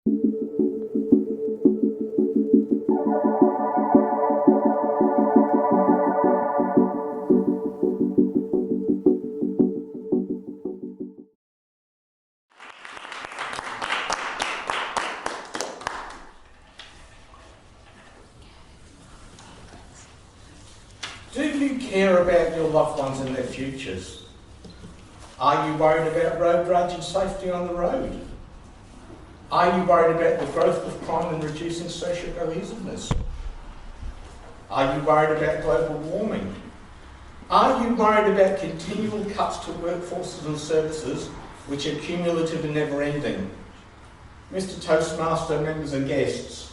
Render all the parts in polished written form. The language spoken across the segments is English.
Do you care about your loved ones and their futures? Are you worried about road rage and safety on the road? Are you worried about the growth of crime and reducing social cohesiveness? Are you worried about global warming? Are you worried about continual cuts to workforces and services which are cumulative and never-ending? Mr. Toastmaster, members and guests,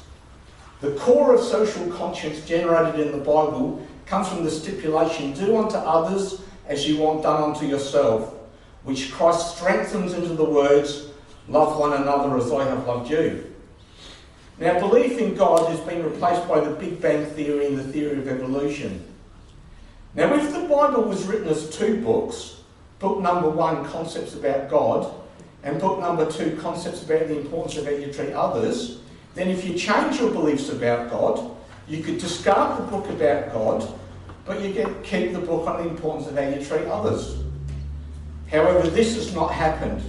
the core of social conscience generated in the Bible comes from the stipulation, do unto others as you want done unto yourself, which Christ strengthens into the words, love one another as I have loved you. Now, belief in God has been replaced by the Big Bang Theory and the theory of evolution. Now, if the Bible was written as two books, book number 1, concepts about God, and book number 2, concepts about the importance of how you treat others, then if you change your beliefs about God, you could discard the book about God, but you can keep the book on the importance of how you treat others. However, this has not happened.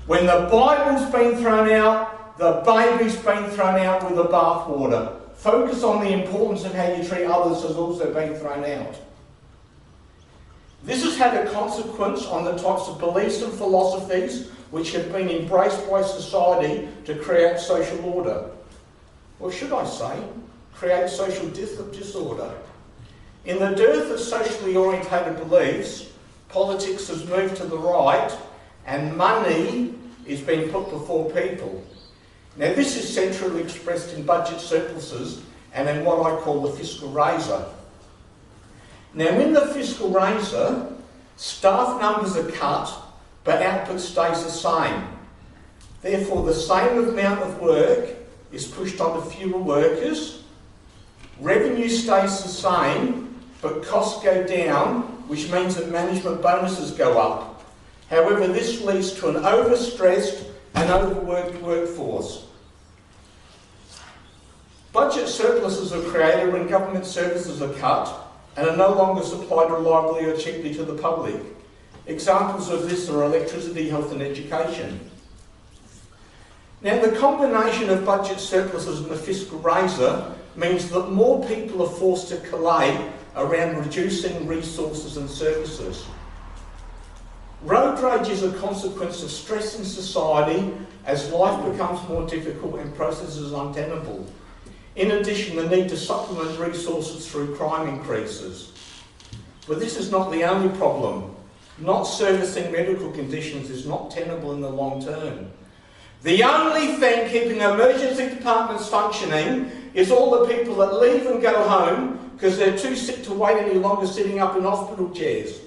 When the Bible's been thrown out, the baby's been thrown out with the bathwater. Focus on the importance of how you treat others has also been thrown out. This has had a consequence on the types of beliefs and philosophies which have been embraced by society to create social order. Or should I say, create social disorder. In the dearth of socially orientated beliefs, politics has moved to the right and money is being put before people. Now, this is centrally expressed in budget surpluses and in what I call the fiscal razor. Now, in the fiscal razor, staff numbers are cut, but output stays the same. Therefore, the same amount of work is pushed onto fewer workers. Revenue stays the same, but costs go down, which means that management bonuses go up. However, this leads to an overstressed and overworked workforce. Budget surpluses are created when government services are cut and are no longer supplied reliably or cheaply to the public. Examples of this are electricity, health and education. Now, the combination of budget surpluses and the fiscal razor means that more people are forced to collate around reducing resources and services. Road rage is a consequence of stress in society as life becomes more difficult and processes untenable. In addition, the need to supplement resources through crime increases. But this is not the only problem. Not servicing medical conditions is not tenable in the long term. The only thing keeping emergency departments functioning is all the people that leave and go home because they're too sick to wait any longer sitting up in hospital chairs.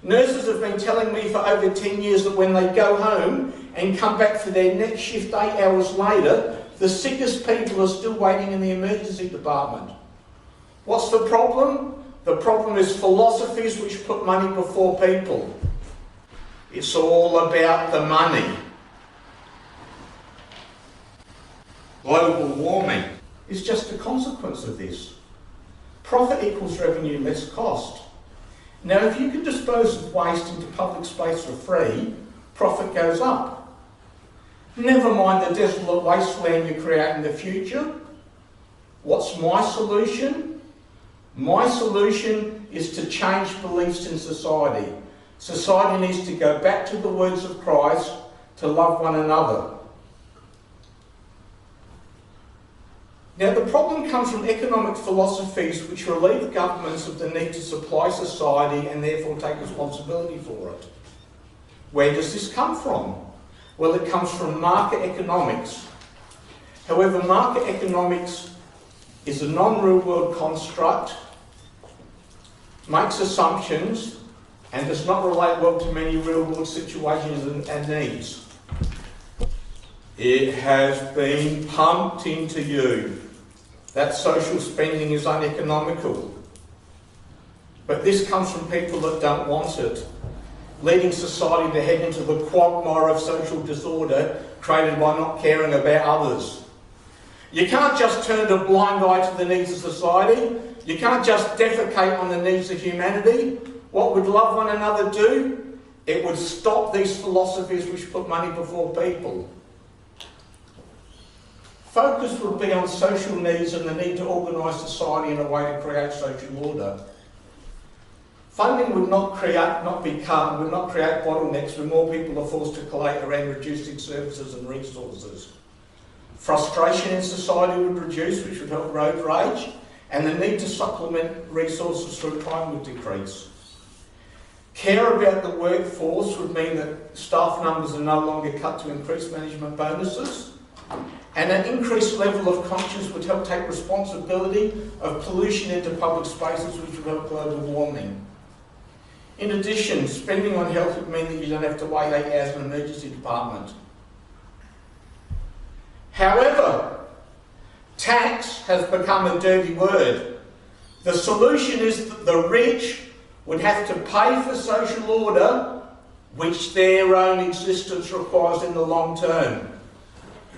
Nurses have been telling me for over 10 years that when they go home and come back for their next shift 8 hours later, the sickest people are still waiting in the emergency department. What's the problem? The problem is philosophies which put money before people. It's all about the money. Global warming is just a consequence of this. Profit equals revenue less cost. Now, if you can dispose of waste into public space for free, profit goes up. Never mind the desolate wasteland you create in the future. What's my solution? My solution is to change beliefs in society. Society needs to go back to the words of Christ to love one another. Now, the problem comes from economic philosophies which relieve governments of the need to supply society and therefore take responsibility for it. Where does this come from? Well, it comes from market economics. However, market economics is a non-real world construct, makes assumptions, and does not relate well to many real world situations and needs. It has been pumped into you that social spending is uneconomical. But this comes from people that don't want it, leading society to head into the quagmire of social disorder created by not caring about others. You can't just turn a blind eye to the needs of society. You can't just defecate on the needs of humanity. What would love one another do? It would stop these philosophies which put money before people. Focus would be on social needs and the need to organise society in a way to create social order. Funding would not create bottlenecks where more people are forced to collate around reducing services and resources. Frustration in society would reduce, which would help road rage, and the need to supplement resources through crime would decrease. Care about the workforce would mean that staff numbers are no longer cut to increase management bonuses, and an increased level of conscience would help take responsibility of pollution into public spaces, which would help global warming. In addition, spending on health would mean that you don't have to wait 8 hours in an emergency department. However, tax has become a dirty word. The solution is that the rich would have to pay for social order, which their own existence requires in the long term.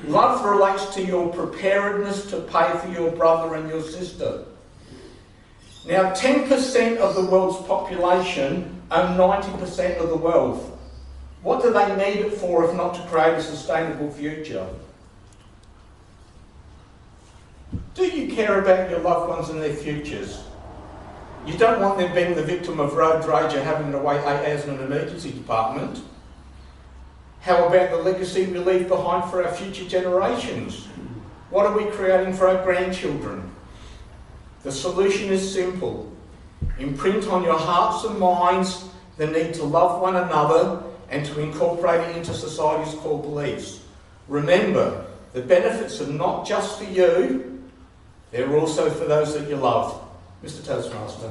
Love relates to your preparedness to pay for your brother and your sister. Now, 10% of the world's population own 90% of the wealth. What do they need it for if not to create a sustainable future? Do you care about your loved ones and their futures? You don't want them being the victim of road rage and having to wait 8 hours in an emergency department. How about the legacy we leave behind for our future generations? What are we creating for our grandchildren? The solution is simple. Imprint on your hearts and minds the need to love one another and to incorporate it into society's core beliefs. Remember, the benefits are not just for you, they're also for those that you love. Mr. Toastmaster.